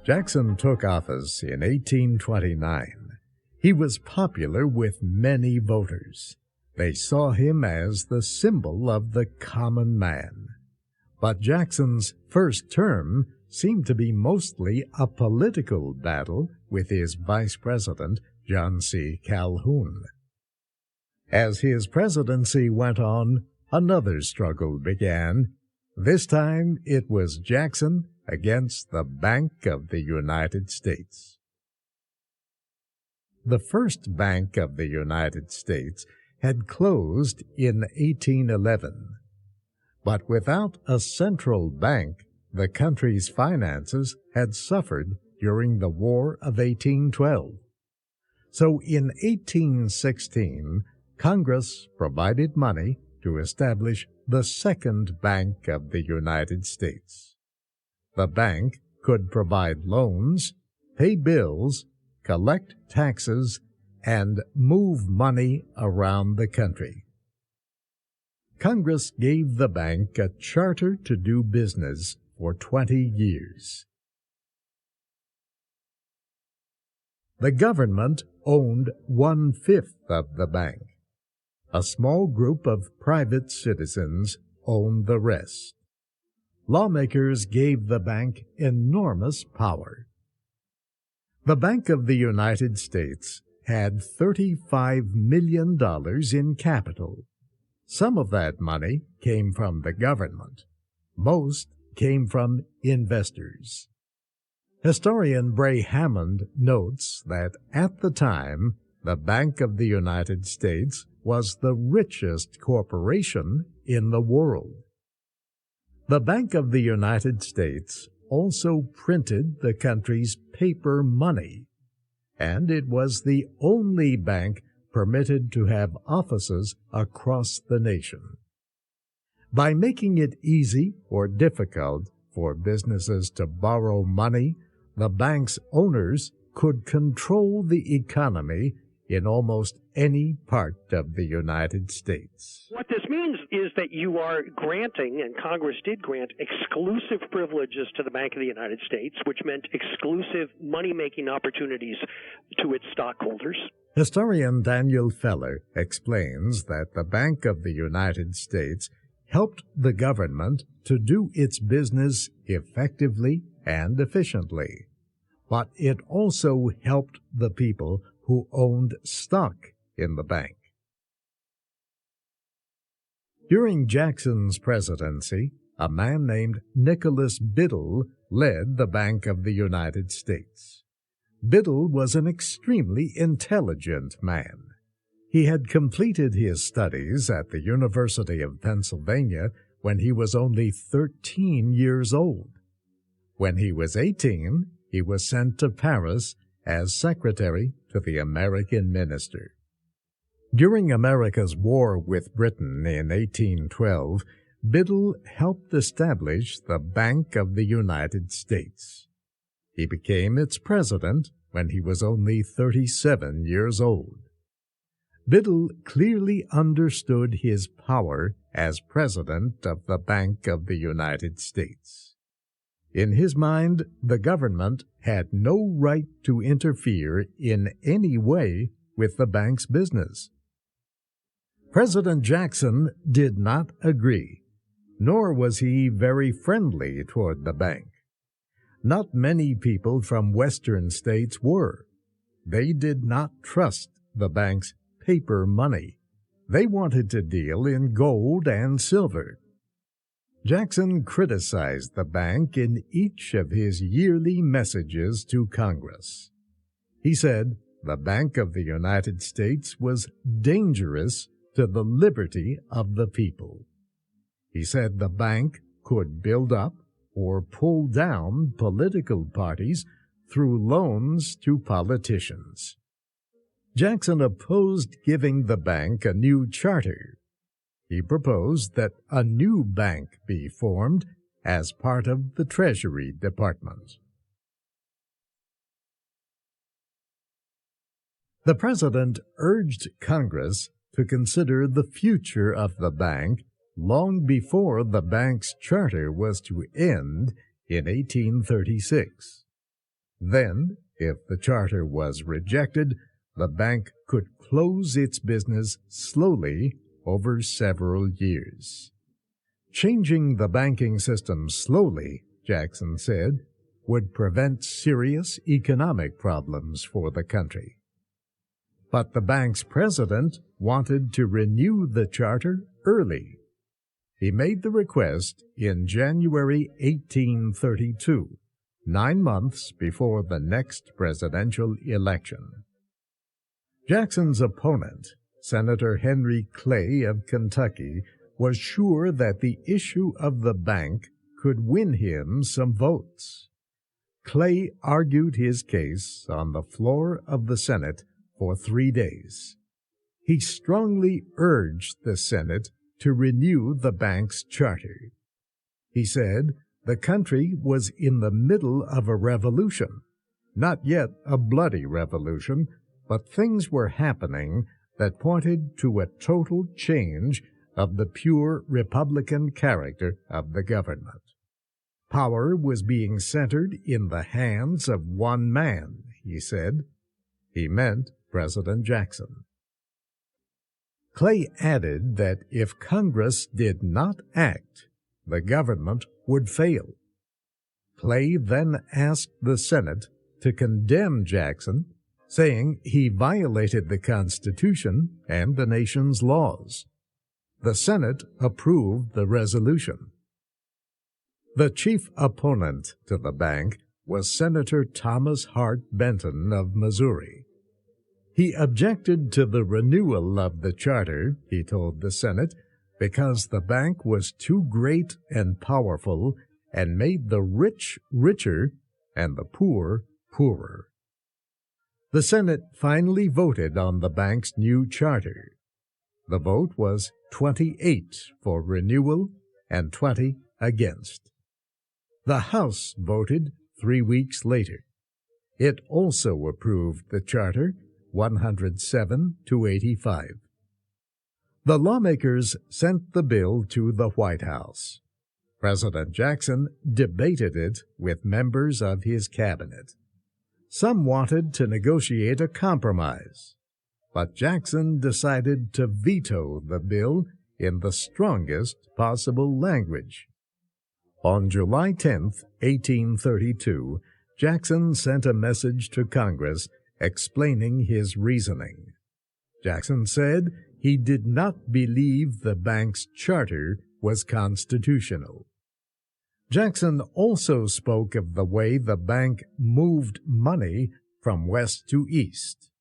Jackson took office in 1829. He was popular with many voters. They saw him as the symbol of the common man. But Jackson's first term seemed to be mostly a political battle with his vice president, John C. Calhoun. As his presidency went on, another struggle began. This time it was Jackson against the Bank of the United States. The first Bank of the United States had closed in 1811. But without a central bank, the country's finances had suffered during the War of 1812. So in 1816, Congress provided money to establish the Second Bank of the United States. The bank could provide loans, pay bills, collect taxes, and move money around the country. Congress gave the bank a charter to do business for 20 years. The government owned 1/5 of the bank. A small group of private citizens owned the rest. Lawmakers gave the bank enormous power. The Bank of the United States had $35 million in capital. Some of that money came from the government. Most came from investors. Historian Bray Hammond notes that at the time, the Bank of the United States was the richest corporation in the world. The Bank of the United States also printed the country's paper money, and it was the only bank permitted to have offices across the nation. By making it easy or difficult for businesses to borrow money, the bank's owners could control the economy in almost any part of the United States. What this means is that you are granting, and Congress did grant, exclusive privileges to the Bank of the United States, which meant exclusive money-making opportunities to its stockholders. Historian Daniel Feller explains that the Bank of the United States helped the government to do its business effectively and efficiently, but it also helped the people who owned stock in the bank. During Jackson's presidency, a man named Nicholas Biddle led the Bank of the United States. Biddle was an extremely intelligent man. He had completed his studies at the University of Pennsylvania when he was only 13 years old. When he was 18, he was sent to Paris as secretary to the American minister. During America's war with Britain in 1812, Biddle helped establish the Bank of the United States. He became its president when he was only 37 years old. Biddle clearly understood his power as president of the Bank of the United States. In his mind, the government had no right to interfere in any way with the bank's business. President Jackson did not agree, nor was he very friendly toward the bank. Not many people from Western states were. They did not trust the bank's paper money. They wanted to deal in gold and silver. Jackson criticized the bank in each of his yearly messages to Congress. He said the Bank of the United States was dangerous to the liberty of the people. He said the bank could build up or pull down political parties through loans to politicians. Jackson opposed giving the bank a new charter. He proposed that a new bank be formed as part of the Treasury Department. The president urged Congress to consider the future of the bank long before the bank's charter was to end in 1836. Then, if the charter was rejected, the bank could close its business slowly over several years. Changing the banking system slowly, Jackson said, would prevent serious economic problems for the country. But the bank's president wanted to renew the charter early. He made the request in January 1832, 9 months before the next presidential election. Jackson's opponent, Senator Henry Clay of Kentucky, was sure that the issue of the bank could win him some votes. Clay argued his case on the floor of the Senate for 3 days. He strongly urged the Senate to renew the bank's charter. He said the country was in the middle of a revolution, not yet a bloody revolution, but things were happening that pointed to a total change of the pure Republican character of the government. Power was being centered in the hands of one man, he said. He meant President Jackson. Clay added that if Congress did not act, the government would fail. Clay then asked the Senate to condemn Jackson, saying he violated the Constitution and the nation's laws. The Senate approved the resolution. The chief opponent to the bank was Senator Thomas Hart Benton of Missouri. He objected to the renewal of the charter, he told the Senate, because the bank was too great and powerful and made the rich richer and the poor poorer. The Senate finally voted on the bank's new charter. The vote was 28 for renewal and 20 against. The House voted 3 weeks later. It also approved the charter 107 to 85. The lawmakers sent the bill to the White House. President Jackson debated it with members of his cabinet. Some wanted to negotiate a compromise, but Jackson decided to veto the bill in the strongest possible language. On July 10, 1832, Jackson sent a message to Congress explaining his reasoning. Jackson said he did not believe the bank's charter was constitutional. Jackson also spoke of the way the bank moved money from west to east.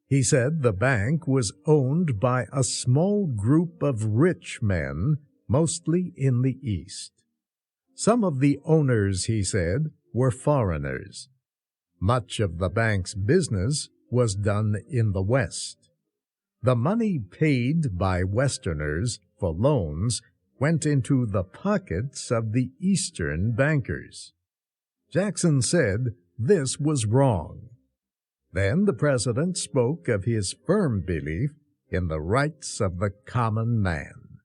He said the bank was owned by a small group of rich men, mostly in the East. Some of the owners, he said, were foreigners. Much of the bank's business was done in the West. The money paid by Westerners for loans went into the pockets of the Eastern bankers. Jackson said this was wrong. Then the president spoke of his firm belief in the rights of the common man.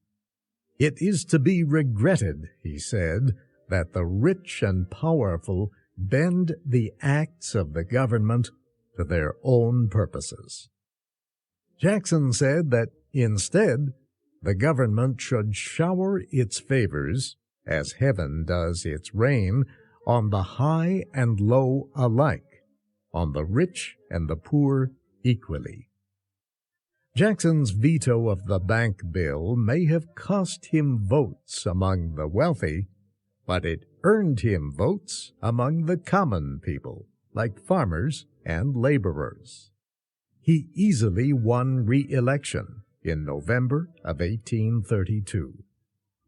It is to be regretted, he said, that the rich and powerful bend the acts of the government to their own purposes. Jackson said that instead, the government should shower its favors, as heaven does its rain, on the high and low alike, on the rich and the poor equally. Jackson's veto of the bank bill may have cost him votes among the wealthy, but it earned him votes among the common people, like farmers and laborers. He easily won re-election in November of 1832.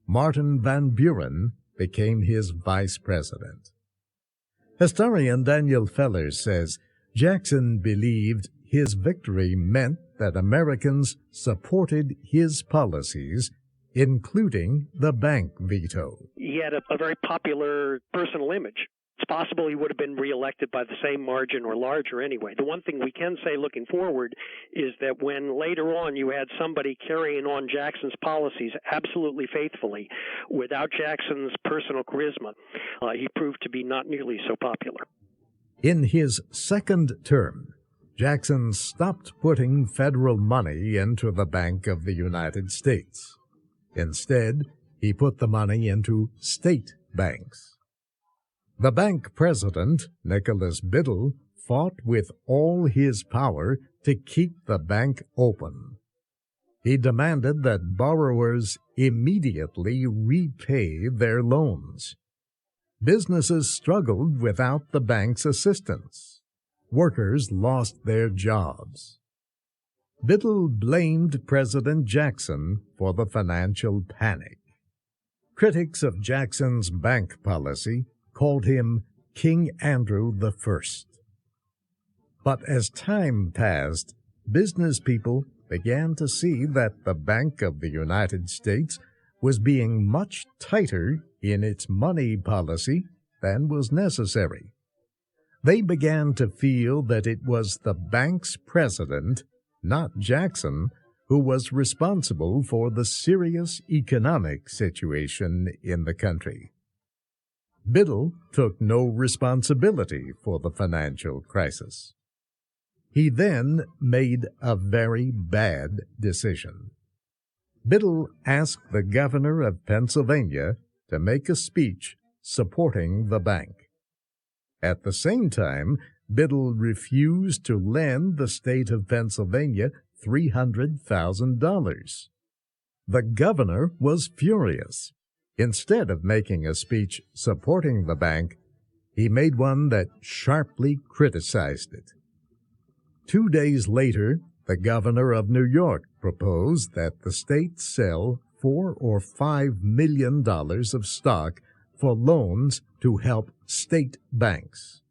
Martin Van Buren became his vice president. Historian Daniel Feller says Jackson believed his victory meant that Americans supported his policies, including the bank veto. He had a very popular personal image. It's possible he would have been reelected by the same margin or larger anyway. The one thing we can say looking forward is that when later on you had somebody carrying on Jackson's policies absolutely faithfully without Jackson's personal charisma, he proved to be not nearly so popular. In his second term, Jackson stopped putting federal money into the Bank of the United States. Instead, he put the money into state banks. The bank president, Nicholas Biddle, fought with all his power to keep the bank open. He demanded that borrowers immediately repay their loans. Businesses struggled without the bank's assistance. Workers lost their jobs. Biddle blamed President Jackson for the financial panic. Critics of Jackson's bank policy called him King Andrew I. But as time passed, business people began to see that the Bank of the United States was being much tighter in its money policy than was necessary. They began to feel that it was the bank's president, not Jackson, who was responsible for the serious economic situation in the country. Biddle took no responsibility for the financial crisis. He then made a very bad decision. Biddle asked the governor of Pennsylvania to make a speech supporting the bank. At the same time, Biddle refused to lend the state of Pennsylvania $300,000. The governor was furious. Instead of making a speech supporting the bank, he made one that sharply criticized it. 2 days later, the governor of New York proposed that the state sell $4 or $5 million of stock for loans to help state banks.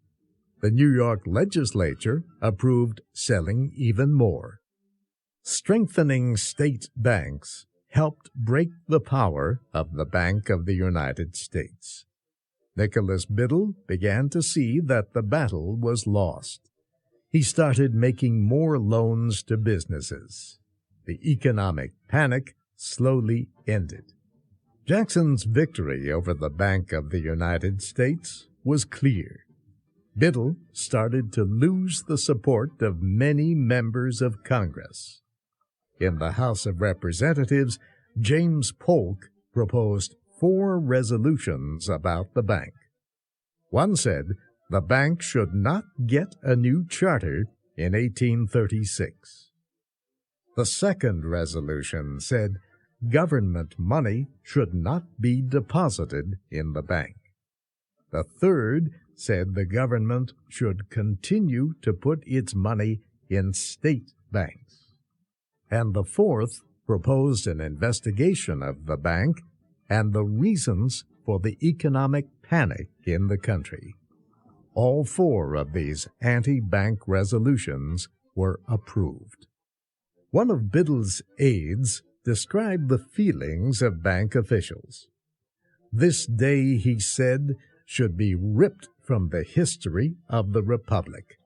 The New York legislature approved selling even more. Strengthening state banks helped break the power of the Bank of the United States. Nicholas Biddle began to see that the battle was lost. He started making more loans to businesses. The economic panic slowly ended. Jackson's victory over the Bank of the United States was clear. Biddle started to lose the support of many members of Congress. In the House of Representatives, James Polk proposed 4 resolutions about the bank. One said the bank should not get a new charter in 1836. The second resolution said government money should not be deposited in the bank. The third said the government should continue to put its money in state banks. And the fourth proposed an investigation of the bank and the reasons for the economic panic in the country. All 4 of these anti-bank resolutions were approved. One of Biddle's aides described the feelings of bank officials. This day, he said, should be ripped from the history of the Republic.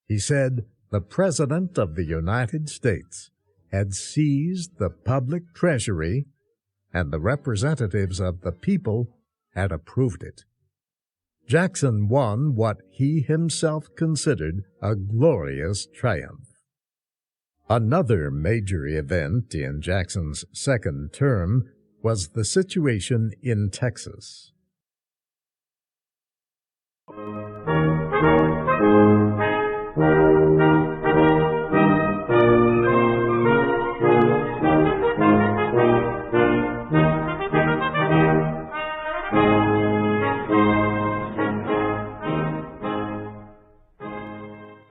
He said the President of the United States had seized the public treasury, and the representatives of the people had approved it. Jackson won what he himself considered a glorious triumph. Another major event in Jackson's second term was the situation in Texas.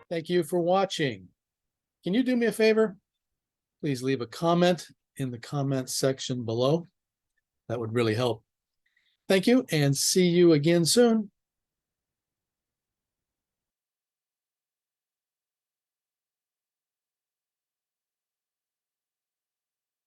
Thank you for watching. Can you do me a favor? Please leave a comment in the comments section below. That would really help. Thank you, and see you again soon.